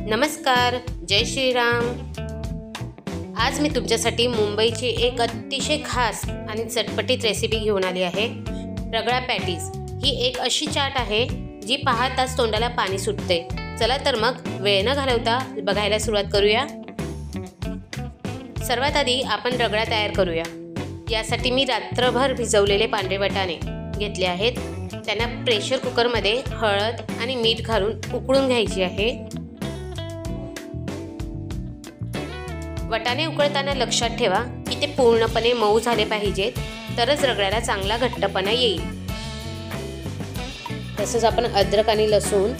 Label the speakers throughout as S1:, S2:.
S1: नमस्कार, जय श्रीराम। आज मी तुमच्यासाठी मुंबईची एक अतिशय खास आणि चटपटीत रेसिपी घेऊन आली आहे। रगडा पॅटीस ही एक अशी चाट आहे जी पाहताच तोंडाला पाणी सुटते। चला तर मग वेळ न घालवता बघायला सुरुवात करूया। सर्वात आधी आपण रगडा तयार करूया। यासाठी मी रात्रभर भिजवलेले पांढरे वाटाणे घेतले आहेत। त्यांना प्रेशर कुकरमध्ये हळद आणि मीठ घालून उकळून घ्यायचे आहे। वाटाणे उकळताना लक्षात ठेवा की ते पूर्णपणे मऊ झाले पाहिजेत, तरच रगड्याला चांगला घट्टपणा येईल। तसंच आपण अद्रक आणि लसूण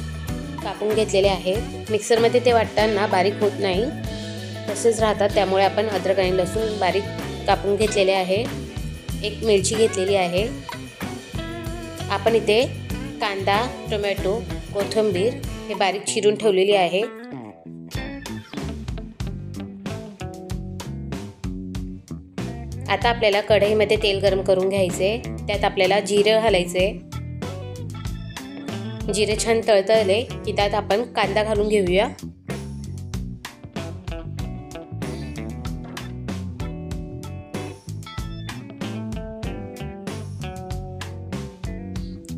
S1: कापून घेतलेले आहेत। मिक्सरमध्ये ते वाटताना बारीक होत नाही, तसेच राहतात, त्यामुळे आपण अद्रक आणि लसूण बारीक कापून घेतलेले आहे। एक मिरची घेतलेली आहे। आपण इथे कांदा, टोमॅटो, कोथिंबीर हे बारीक चिरून ठेवलेली आहे। आता आपल्याला कढईमध्ये तेल गरम करून घ्यायचे। त्यात आपल्याला जिरे घालायचे। जिरे छान तळतळले की त्यात आपण कांदा घालून घेऊया।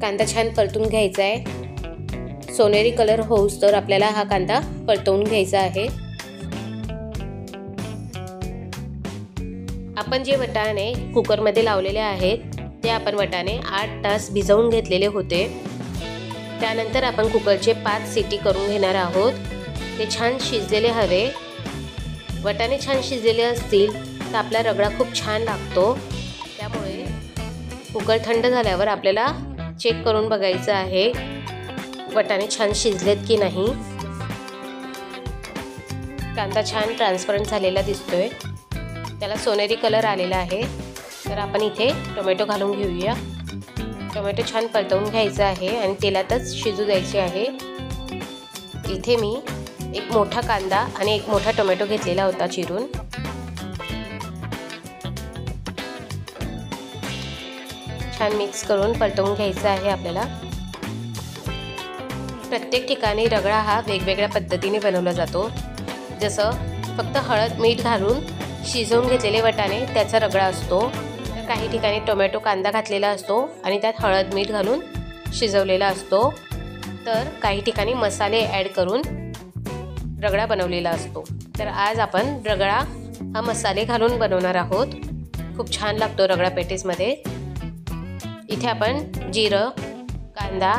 S1: कांदा छान परतून घ्यायचा आहे। सोनेरी कलर होऊस तर आपल्याला हा कांदा परतवून घ्यायचा आहे। आपण जे वाटाणे कुकरमध्ये लावलेले आहेत ते आपण वाटाणे 8 तास भिजवून घेतलेले होते। त्यानंतर आपण कुकरचे 5 सीटी करून घेणार आहोत। ते छान शिजलेले हवे। वाटाणे छान शिजलेले असतील तर आपला रगडा खूप छान लागतो। त्यामुळे कुकर थंड झाल्यावर आपल्याला चेक करून बघायचं आहे वाटाणे छान शिजलेत की नाही। कांदा छान ट्रान्सपरंट झालेला दिसतोय, त्याला सोनेरी कलर आलेला आहे। तर आपण इथे टोमॅटो घालून घेऊया। टोमॅटो छान परतवून घ्यायचा आहे आणि तेलातच शिजू द्यायचे आहे। इथे मी एक मोठा कांदा आणि एक मोठा टोमॅटो घेतलेला होता चिरून। छान मिक्स करून परतवून घ्यायचा आहे आपल्याला। प्रत्येक ठिकाणी रगडा हा वेगवेगळ्या पद्धतीने बनवला जातो। जसं फक्त हळद मीठ घालून शिजवून घेतलेले वाटाणे त्याचा रगडा असतो, तर काही ठिकाणी टोमॅटो कांदा घातलेला असतो आणि त्यात हळद मीठ घालून शिजवलेला असतो, तर काही ठिकाणी मसाले ॲड करून रगडा बनवलेला असतो। तर आज आपण रगडा हा मसाले घालून बनवणार आहोत। खूप छान लागतो रगडा पॅटीसमध्ये। इथे आपण जिरं, कांदा,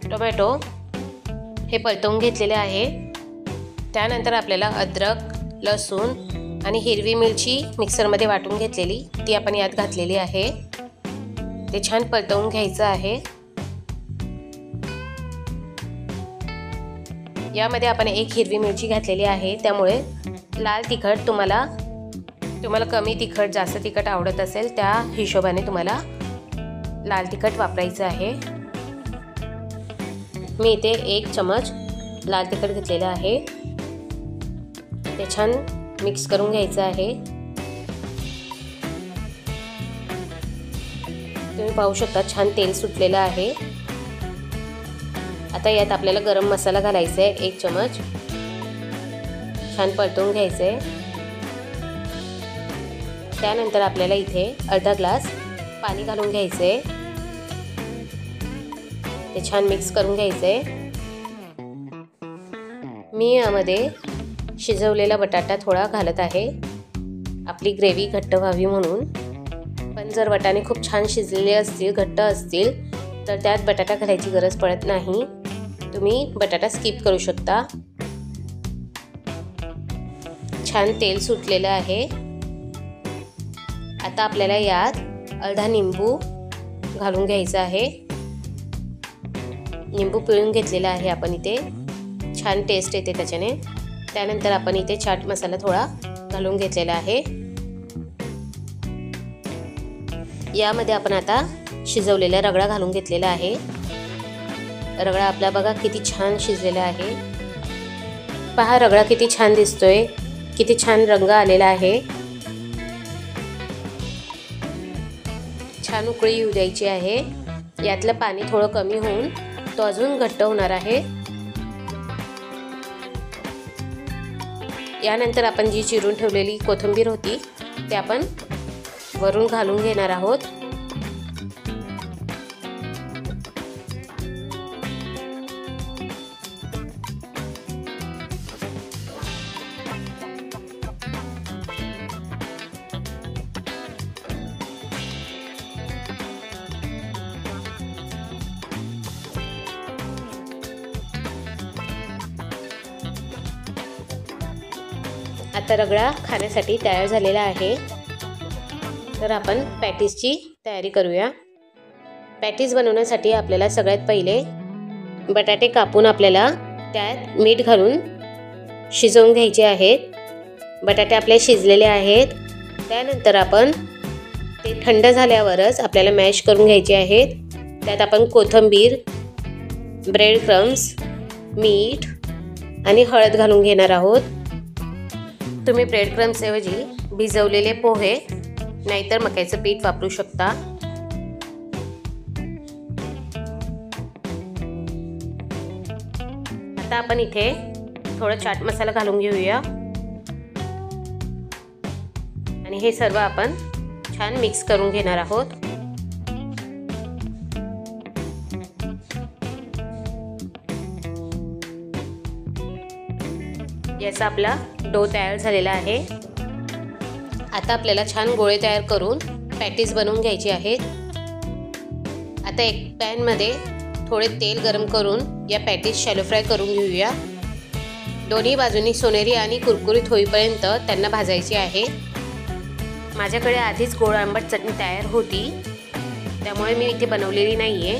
S1: टोमॅटो हे परतवून घेतलेले आहे। त्यानंतर आपल्याला अद्रक, लसूण आणि हिरवी मिरची मिक्सरमध्ये वाटून घेतलेली ती आपण यात घातलेली आहे। ते छान परतवून घ्यायचं आहे। यामध्ये आपण एक हिरवी मिरची घातलेली आहे, त्यामुळे लाल तिखट तुम्हाला कमी तिखट जास्त तिखट आवडत असेल त्या हिशोबाने तुम्हाला लाल तिखट वापरायचं आहे। मी इथे 1 चमच लाल तिखट घेतलेलं आहे। ते छान मिक्स करून घ्यायचं आहे। तुम्ही पाहू शकता छान तेल सुटलेलं आहे। आता यात आपल्याला गरम मसाला घालायचा आहे 1 चमच। छान परतवून घ्यायचं आहे। त्यानंतर आपल्याला इथे अर्धा ग्लास पाणी घालून घ्यायचं आहे। ते छान मिक्स करून घ्यायचं आहे। मी यामध्ये शिजवलेला बटाटा थोडा घालत आहे, आपली ग्रेव्ही घट्ट व्हावी म्हणून। पण जर वाटाणे खूप छान शिजलेले असतील, घट्ट असतील, तर त्यात बटाटा घालायची गरज पडत नाही। तुम्ही बटाटा स्किप करू शकता। छान तेल सुटलेलं आहे। आता आपल्याला यात अर्धा निंबू घालून घ्यायचा आहे। निंबू पिळून घेतलेला आहे आपण इथे, छान टेस्ट येते त्याच्याने। त्यानंतर आपण इथे चाट मसाला थोडा घालून घेतलेला आहे। यामध्ये आपण आता शिजवलेला रगडा घालून घेतलेला आहे। रगडा आपला बघा किती छान शिजलेला आहे। पहा रगडा किती छान दिसतोय, किती छान रंग आलेला आहे। छान उकळी येऊ द्यायची आहे। यातलं पाणी थोडं कमी होऊन तो अजून घट्ट होणार आहे। यानंतर आपण जी चिरून ठेवलेली कोथिंबीर होती ते आपण वरून घालून घेणार आहोत। आता रगडा खाण्यासाठी तयार झालेला आहे। तर आपण पॅटीसची तयारी करूया। पॅटीस बनवण्यासाठी आपल्याला सगळ्यात पहिले बटाटे कापून आपल्याला त्यात मीठ घालून शिजवून घ्यायचे आहेत। बटाटे आपले शिजलेले आहेत। त्यानंतर आपण ते थंड झाल्यावरच आपल्याला मॅश करून घ्यायचे आहेत। त्यात आपण कोथिंबीर, ब्रेड क्रम्स, मीठ आणि हळद घालून घेणार आहोत। तुम्ही ब्रेड क्रम्स ऐवजी भिजवलेले पोहे नाहीतर मक्याचं पीठ वापरू शकता। आता आपण इथे थोडा चाट मसाला घालून घेऊया आणि हे सर्व आपण छान मिक्स करून घेणार आहोत। याचा आपला डो तयार झालेला आहे। आता आपल्याला छान गोळे तयार करून पॅटीस बनवून घ्यायचे आहेत। आता एक पॅन मध्ये थोडे तेल गरम करून या पॅटीस शॅलो फ्राय करून घेऊया। दोन्ही बाजूंनी सोनेरी आणि कुरकुरीत होईपर्यंत त्यांना भाजायचे आहे। माझ्याकडे आधीच गोड आंबट चटणी तयार होती त्यामुळे मी इथे बनवलेली नाहीये,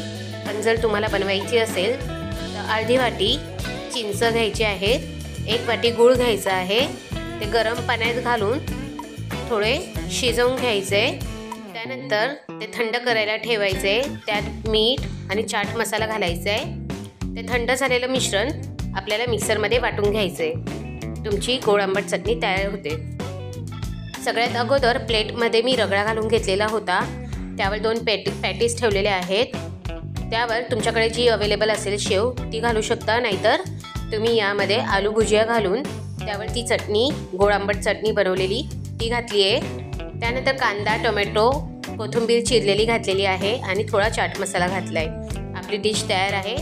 S1: पण जर तुम्हाला बनवायची असेल तर अर्धी वाटी चिंच घ्यायची आहे, एक वाटी गूळ घ्यायचा आहे। ते गरम पाण्यात घालून थोडे शिजवून घ्यायचे। त्यानंतर ते थंड करायला ठेवायचे। त्यात मीठ आणि चाट मसाला घालायचा आहे। ते थंड झालेलं मिश्रण आपल्याला मिक्सरमध्ये वाटून घ्यायचे। तुमची गोड आंबट चटणी तयार होते। सगळ्यात अगोदर प्लेटमध्ये मी रगडा घालून घेतलेला होता। त्यावर 2 पॅटीस ठेवलेले आहेत। त्यावर तुमच्याकडे जी अवेलेबल असेल शेव ती घालू शकता, नाहीतर तुम्ही यामध्ये आलू भुजिया घालून त्यावर ती चटणी, गोड आंबट चटणी बनवलेली ती घातली आहे। त्यानंतर कांदा, टोमॅटो, कोथिंबीर चिरलेली घातलेली आहे आणि थोडा चाट मसाला घातलाय। आपली डिश तयार आहे।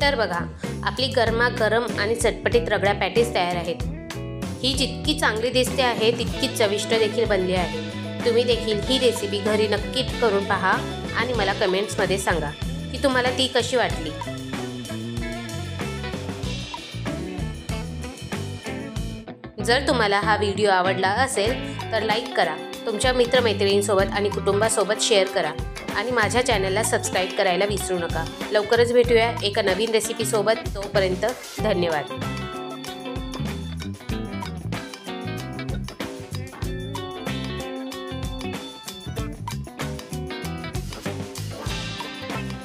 S1: तर बघा, आपली गरमागरम आणि चटपटीत रगडा पॅटीस तयार आहेत। ही जितकी चांगली दिसते आहे तितकीच चविष्ट देखील बनली आहे। तुम्ही देखील ही रेसिपी घरी नक्की करून पहा आणि मला कमेंट्समध्ये सांगा की तुम्हाला ती कशी वाटली। जर तुम्हाला हा व्हिडिओ आवडला असेल तर लाईक करा, तुमच्या मित्रमैत्रिणींसोबत आणि कुटुंबासोबत शेअर करा आणि माझ्या चॅनलला सबस्क्राईब करायला विसरू नका। लवकरच भेटूया एका नवीन रेसिपीसोबत। तोपर्यंत धन्यवाद।